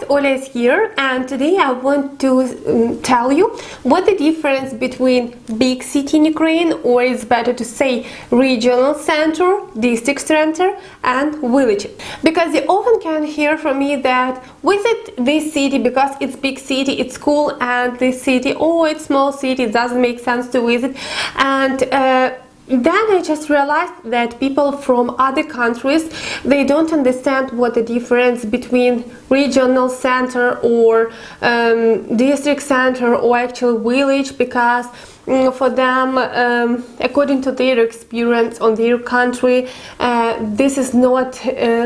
Oля is here, and today I want to tell you what the difference between big city in Ukraine, or it's better to say regional center, district center and village. Because you often can hear from me that visit this city because it's big city, it's cool, and this city, oh, it's small city, it doesn't make sense to visit. And then I just realized that people from other countries, they don't understand what the difference between regional center or district center or actual village, because for them, according to their experience on their country, this is not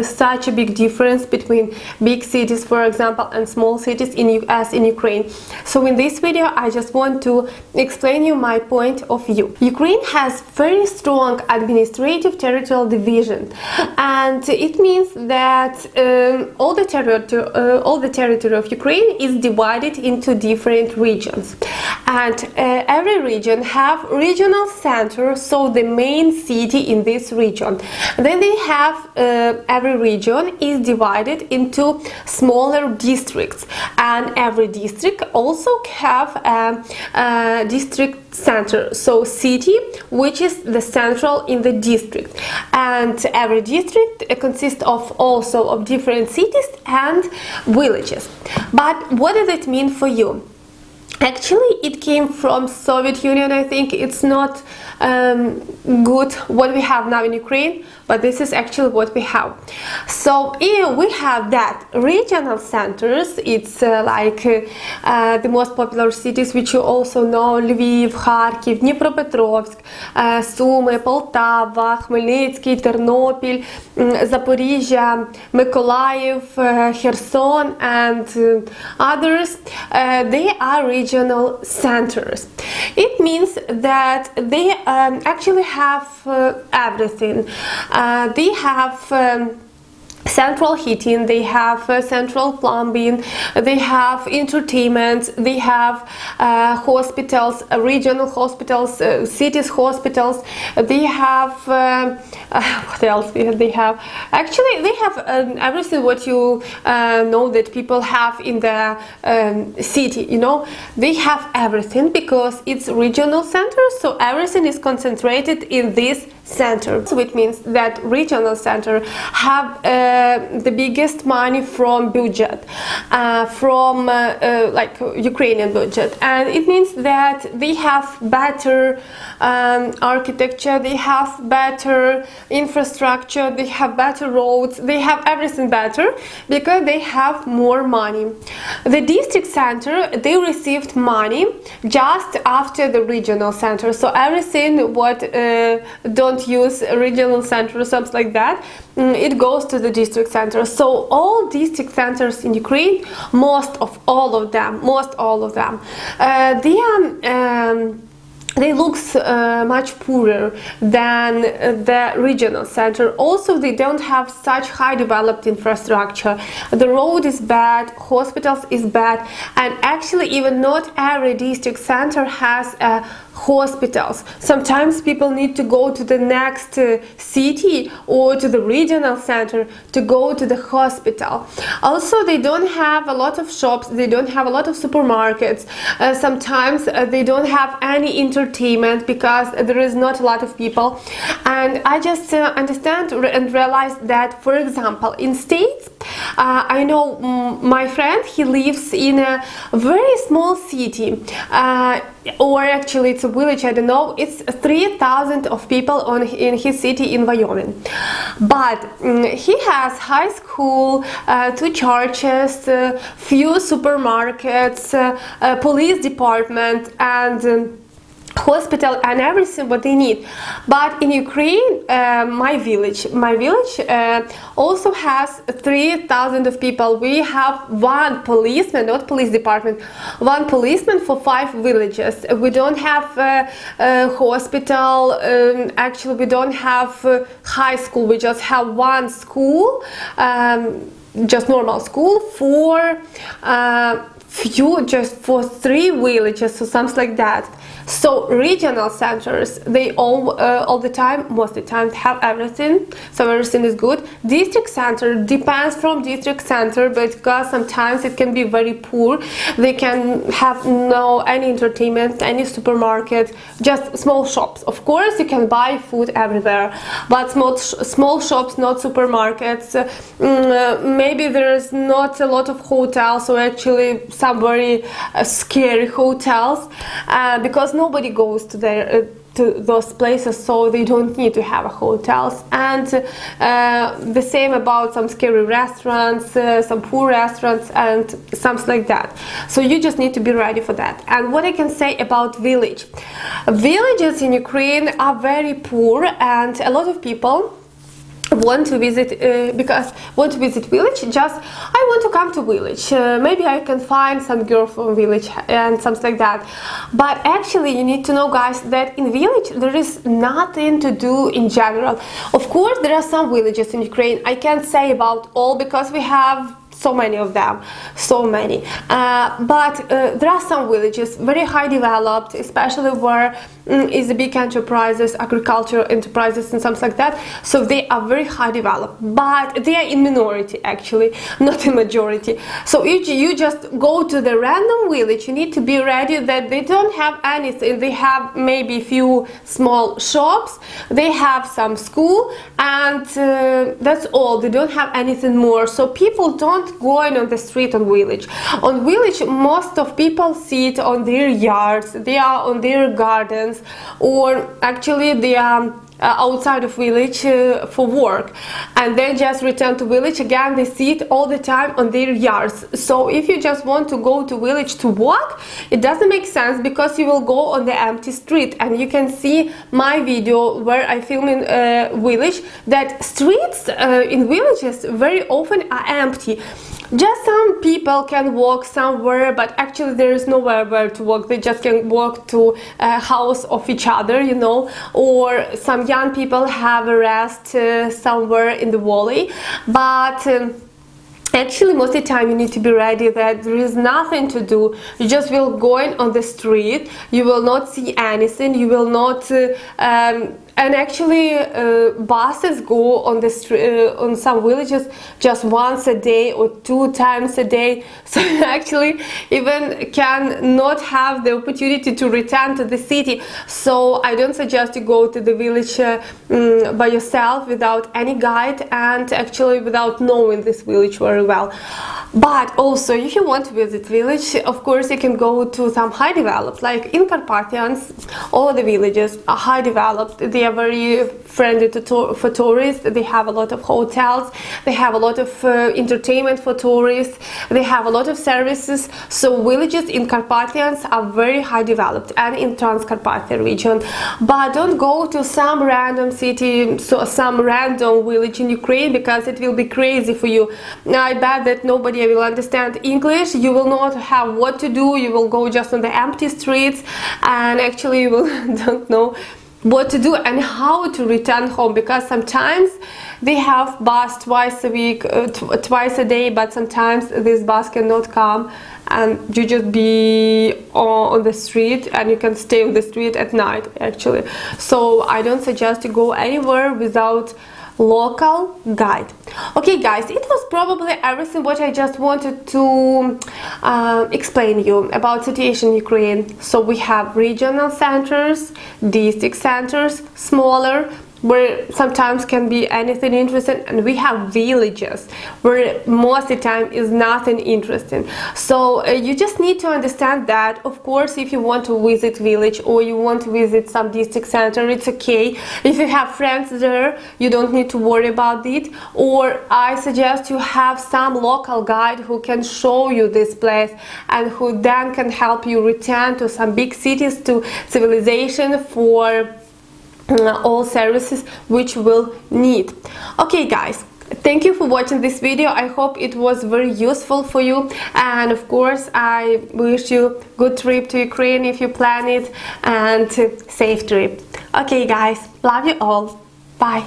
such a big difference between big cities, for example, and small cities as in Ukraine. So in this video I just want to explain you my point of view. Ukraine has very strong administrative territorial division, and it means that all the territory of Ukraine is divided into different regions, and every region have regional center, so the main city in this region. Then they have every region is divided into smaller districts, and every district also have a district center, so city, which is the central in the district. And every district consists of also of different cities and villages. But what does it mean for you? Actually, it came from Soviet Union. I think it's not good what we have now in Ukraine, but this is actually what we have. So here we have that regional centers. It's like the most popular cities, which you also know: Lviv, Kharkiv, Dnipropetrovsk, Sumy, Poltava, Khmelnytskyi, Ternopil, Zaporizhia, Mykolaiv, Kherson, and others. They are regional centers. It means that they actually have everything. They have central heating, they have central plumbing, they have entertainment, they have hospitals, regional hospitals, cities hospitals, they have what else they have? Actually, they have everything what you know that people have in the city, you know. They have everything because it's regional center, so everything is concentrated in this center. So it means that regional center have the biggest money from budget, from like Ukrainian budget, and it means that they have better architecture, they have better infrastructure, they have better roads, they have everything better because they have more money. The district center, they received money just after the regional center, so everything what don't use regional center or something like that, it goes to the district center. So all district centers in Ukraine, most all of them, they look much poorer than the regional center. Also, they don't have such high developed infrastructure. The road is bad, hospitals is bad, and actually even not every district center has hospitals. Sometimes people need to go to the next city or to the regional center to go to the hospital. Also, they don't have a lot of shops, they don't have a lot of supermarkets. Sometimes they don't have any entertainment because there is not a lot of people. And I just understand and realize that, for example, in States, I know my friend, he lives in a very small city, or actually it's a village, I don't know, it's 3,000 of people in his city in Wyoming. But he has high school, 2 churches, few supermarkets, police department, and hospital and everything what they need. But in Ukraine, my village also has 3,000 of people. We have 1 policeman, not police department, 1 policeman for 5 villages. We don't have a hospital. Actually, we don't have high school. We just have 1 school, just normal school for few, just for 3 villages or something like that. So regional centers, they all the time, most of the time, have everything, so everything is good. District center depends from district center, because sometimes it can be very poor. They can have no any entertainment, any supermarket, just small shops. Of course, you can buy food everywhere, but small shops, not supermarkets. Maybe there's not a lot of hotels, or actually some very scary hotels, because nobody goes to those places, so they don't need to have hotels. And the same about some scary restaurants, some poor restaurants, and something like that. So you just need to be ready for that. And what I can say about villages in Ukraine are very poor, and a lot of people want to visit village. Just I want to come to village, maybe I can find some girl from village and something like that. But actually you need to know, guys, that in village there is nothing to do in general. Of course there are some villages in Ukraine, I can't say about all because we have so many of them, but there are some villages very high developed, especially where is the big enterprises, agricultural enterprises and something like that. So they are very high developed, but they are in minority, actually, not in majority. So if you just go to the random village, you need to be ready that they don't have anything. They have maybe a few small shops, they have some school, and that's all. They don't have anything more. So people don't going on the street on village. On village, most of people sit on their yards, they are on their gardens, or actually they are outside of village for work, and then just return to village again. They sit all the time on their yards. So if you just want to go to village to walk, it doesn't make sense, because you will go on the empty street. And you can see my video where I film in village, that streets in villages very often are empty. Just some people can walk somewhere, but actually there is nowhere where to walk. They just can walk to a house of each other, you know, or some young people have a rest somewhere in the valley. But actually most of the time you need to be ready that there is nothing to do. You just will going on the street, you will not see anything, you will not and actually buses go on the street on some villages just once a day or 2 times a day. So you actually even can not have the opportunity to return to the city. So I don't suggest you go to the village by yourself without any guide, and actually without knowing this village very well. But also, if you want to visit village, of course you can go to some high developed, like in Carpathians. All the villages are high developed. They are very friendly for tourists. They have a lot of hotels, they have a lot of entertainment for tourists, they have a lot of services. So villages in Carpathians are very high developed, and in Transcarpathia region. But don't go to some random city, so some random village in Ukraine, because it will be crazy for you. I bet that nobody will understand English, you will not have what to do, you will go just on the empty streets, and actually you will don't know what to do and how to return home, because sometimes they have bus twice a week, twice a day, but sometimes this bus cannot come, and you just be on the street, and you can stay on the street at night actually. So I don't suggest to go anywhere without local guide. Okay guys, it was probably everything what I just wanted to explain you about situation in Ukraine. So we have regional centers, district centers, smaller, where sometimes can be anything interesting, and we have villages where most of the time is nothing interesting. So you just need to understand that. Of course, if you want to visit village or you want to visit some district center, it's okay. If you have friends there, you don't need to worry about it. Or I suggest you have some local guide who can show you this place, and who then can help you return to some big cities, to civilization, for all services which will need. Okay guys, thank you for watching this video. I hope it was very useful for you, and of course I wish you good trip to Ukraine if you plan it, and safe trip. Okay guys, love you all. Bye.